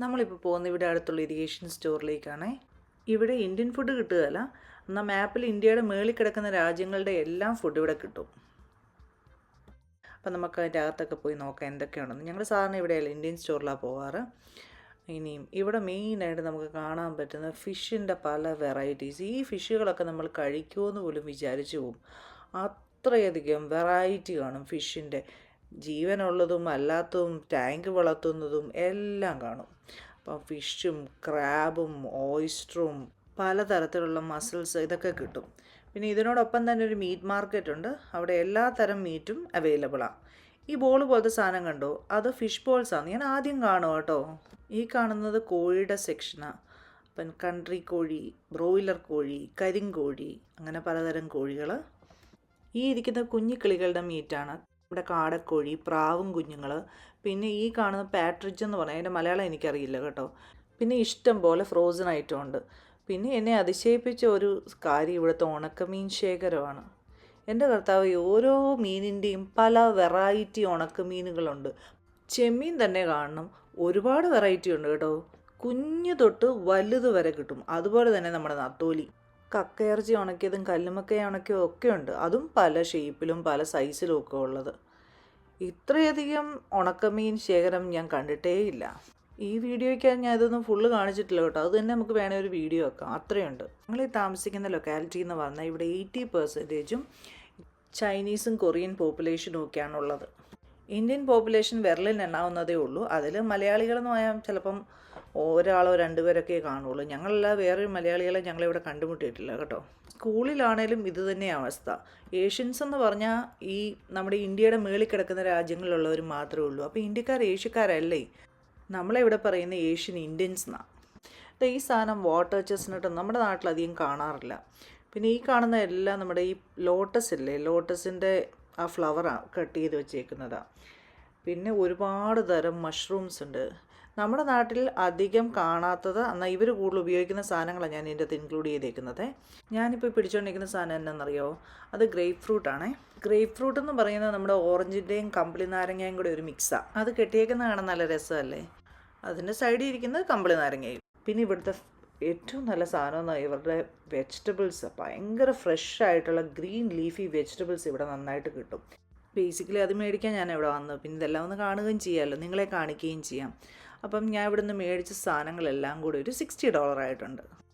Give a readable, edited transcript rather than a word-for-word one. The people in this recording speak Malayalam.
നമ്മളിപ്പോൾ പോകുന്ന ഇവിടെ അടുത്തുള്ള ഇറിഗേഷൻ സ്റ്റോറിലേക്കാണേ. ഇവിടെ ഇന്ത്യൻ ഫുഡ് കിട്ടുകയില്ല, എന്നാൽ മാപ്പിൽ ഇന്ത്യയുടെ മേളിൽ കിടക്കുന്ന രാജ്യങ്ങളുടെ എല്ലാം ഫുഡ് ഇവിടെ കിട്ടും. അപ്പം നമുക്ക് അതിൻ്റെ അകത്തൊക്കെ പോയി നോക്കാം എന്തൊക്കെയുണ്ടെന്ന്. ഞങ്ങൾ സാധാരണ ഇവിടെയല്ല ഇന്ത്യൻ സ്റ്റോറിലാണ് പോകാറ്. ഇനിയും ഇവിടെ മെയിനായിട്ട് നമുക്ക് കാണാൻ പറ്റുന്ന ഫിഷിൻ്റെ പല വെറൈറ്റീസ്. ഈ ഫിഷുകളൊക്കെ നമ്മൾ കഴിക്കുമെന്ന് പോലും വിചാരിച്ചു പോകും, അത്രയധികം വെറൈറ്റി കാണും ഫിഷിൻ്റെ. ജീവനുള്ളതും അല്ലാത്തതും ടാങ്ക് വളർത്തുന്നതും എല്ലാം കാണും. അപ്പോൾ ഫിഷും ക്രാബും ഓയിസ്റ്ററും പലതരത്തിലുള്ള മസിൽസ് ഇതൊക്കെ കിട്ടും. പിന്നെ ഇതിനോടൊപ്പം തന്നെ ഒരു മീറ്റ് മാർക്കറ്റ് ഉണ്ട്, അവിടെ എല്ലാ തരം മീറ്റും അവൈലബിളാണ്. ഈ ബോൾ പോലത്തെ സാധനം കണ്ടോ, അത് ഫിഷ് ബോൾസാണ്. ഞാൻ ആദ്യം കാണും കേട്ടോ. ഈ കാണുന്നത് കോഴിയുടെ സെക്ഷനാണ്. അപ്പം കൺട്രി കോഴി, ബ്രോയിലർ കോഴി, കരിങ്കോഴി, അങ്ങനെ പലതരം കോഴികൾ. ഈ ഇരിക്കുന്ന കുഞ്ഞിക്കിളികളുടെ മീറ്റാണ്. ഇവിടെ കാടക്കോഴി, പ്രാവും കുഞ്ഞുങ്ങൾ. പിന്നെ ഈ കാണുന്ന പാട്രിഡ്ജ് എന്ന് പറഞ്ഞാൽ അതിൻ്റെ മലയാളം എനിക്കറിയില്ല കേട്ടോ. പിന്നെ ഇഷ്ടം പോലെ ഫ്രോസൺ ഐറ്റം ഉണ്ട്. പിന്നെ എന്നെ അതിശയിപ്പിച്ച ഒരു കാര്യം ഇവിടുത്തെ ഉണക്കമീൻ ശേഖരമാണ്. എൻ്റെ കർത്താവ്, ഓരോ മീനിൻ്റെയും പല വെറൈറ്റി ഉണക്കമീനുകളുണ്ട്. ചെമ്മീൻ തന്നെ കാണണം, ഒരുപാട് വെറൈറ്റി ഉണ്ട് കേട്ടോ. കുഞ്ഞു തൊട്ട് വലുത് വരെ കിട്ടും. അതുപോലെ തന്നെ നമ്മുടെ നത്തോലി, കക്കയിറച്ചി ഉണക്കിയതും കല്ലുമക്ക ഉണക്കിയതും ഒക്കെ ഉണ്ട്. അതും പല ഷേപ്പിലും പല സൈസിലും ഒക്കെ ഉള്ളത്. ഇത്രയധികം ഉണക്കമീൻ ശേഖരം ഞാൻ കണ്ടിട്ടേ ഇല്ല. ഈ വീഡിയോയ്ക്ക് ഞാൻ ഇതൊന്നും ഫുള്ള് കാണിച്ചിട്ടില്ല കേട്ടോ. അത് തന്നെ നമുക്ക് വേണേൽ ഒരു വീഡിയോ വെക്കാം, അത്രയുണ്ട്. ഞങ്ങൾ ഈ താമസിക്കുന്ന ലൊക്കാലിറ്റി എന്ന് പറഞ്ഞാൽ ഇവിടെ 80% ചൈനീസും കൊറിയൻ പോപ്പുലേഷനും ഒക്കെയാണുള്ളത്. ഇന്ത്യൻ പോപ്പുലേഷൻ വിരലിൽ എണ്ണാവുന്നതേ ഉള്ളൂ. അതിൽ മലയാളികളെന്ന് പറയാൻ ചിലപ്പം ഒരാളോ രണ്ടുപേരൊക്കെ കാണുള്ളൂ. ഞങ്ങളല്ല വേറൊരു മലയാളികളെ ഞങ്ങളിവിടെ കണ്ടുമുട്ടിയിട്ടില്ല കേട്ടോ. സ്കൂളിലാണേലും ഇത് തന്നെയാണ് അവസ്ഥ. ഏഷ്യൻസ് എന്ന് പറഞ്ഞാൽ ഈ നമ്മുടെ ഇന്ത്യയുടെ മേളിൽ കിടക്കുന്ന രാജ്യങ്ങളിലുള്ളവർ മാത്രമേ ഉള്ളൂ. അപ്പോൾ ഇന്ത്യക്കാർ ഏഷ്യക്കാരല്ലേ. നമ്മളിവിടെ പറയുന്ന ഏഷ്യൻ ഇന്ത്യൻസ് എന്നാണ്. ഈ സാധനം വാട്ടർ ചെസ്നട്ട് നമ്മുടെ നാട്ടിലധികം കാണാറില്ല. പിന്നെ ഈ കാണുന്ന എല്ലാം നമ്മുടെ ഈ ലോട്ടസ് ഇല്ലേ, ലോട്ടസിൻ്റെ ആ ഫ്ലവറാണ് കട്ട് ചെയ്ത് വെച്ചേക്കുന്നതാണ്. പിന്നെ ഒരുപാട് തരം മഷ്റൂംസ് ഉണ്ട്. നമ്മുടെ നാട്ടിൽ അധികം കാണാത്തത്, എന്നാൽ ഇവർ കൂടുതൽ ഉപയോഗിക്കുന്ന സാധനങ്ങളാണ് ഞാൻ ഇതിൻ്റെ അകത്ത് ഇൻക്ലൂഡ് ചെയ്തേക്കുന്നത്. ഞാനിപ്പോൾ പിടിച്ചുകൊണ്ടിരിക്കുന്ന സാധനം എന്നാണെന്നറിയോ, അത് ഗ്രേപ്പ് ഫ്രൂട്ടാണേ. ഗ്രേപ്പ് ഫ്രൂട്ട് എന്ന് പറയുന്നത് നമ്മുടെ ഓറഞ്ചിൻ്റെയും കമ്പിളി നാരങ്ങയും കൂടെ ഒരു മിക്സാണ്. അത് കെട്ടിയേക്കുന്ന കാണാൻ നല്ല രസമല്ലേ. അതിൻ്റെ സൈഡിൽ ഇരിക്കുന്നത് കമ്പിളി നാരങ്ങയും. പിന്നെ ഇവിടുത്തെ ഏറ്റവും നല്ല സാധനം എന്നാൽ ഇവരുടെ വെജിറ്റബിൾസ്. ഭയങ്കര ഫ്രഷ് ആയിട്ടുള്ള ഗ്രീൻ ലീഫി വെജിറ്റബിൾസ് ഇവിടെ നന്നായിട്ട് കിട്ടും. ബേസിക്കലി അത് മേടിക്കാൻ ഞാൻ ഇവിടെ വന്നു. പിന്നെ ഇതെല്ലാം ഒന്ന് കാണുകയും ചെയ്യാമല്ലോ, നിങ്ങളെ കാണിക്കുകയും ചെയ്യാം. അപ്പം ഞാൻ ഇവിടെ നിന്ന് മേടിച്ച സാധനങ്ങളെല്ലാം കൂടി ഒരു $60 ആയിട്ടുണ്ട്.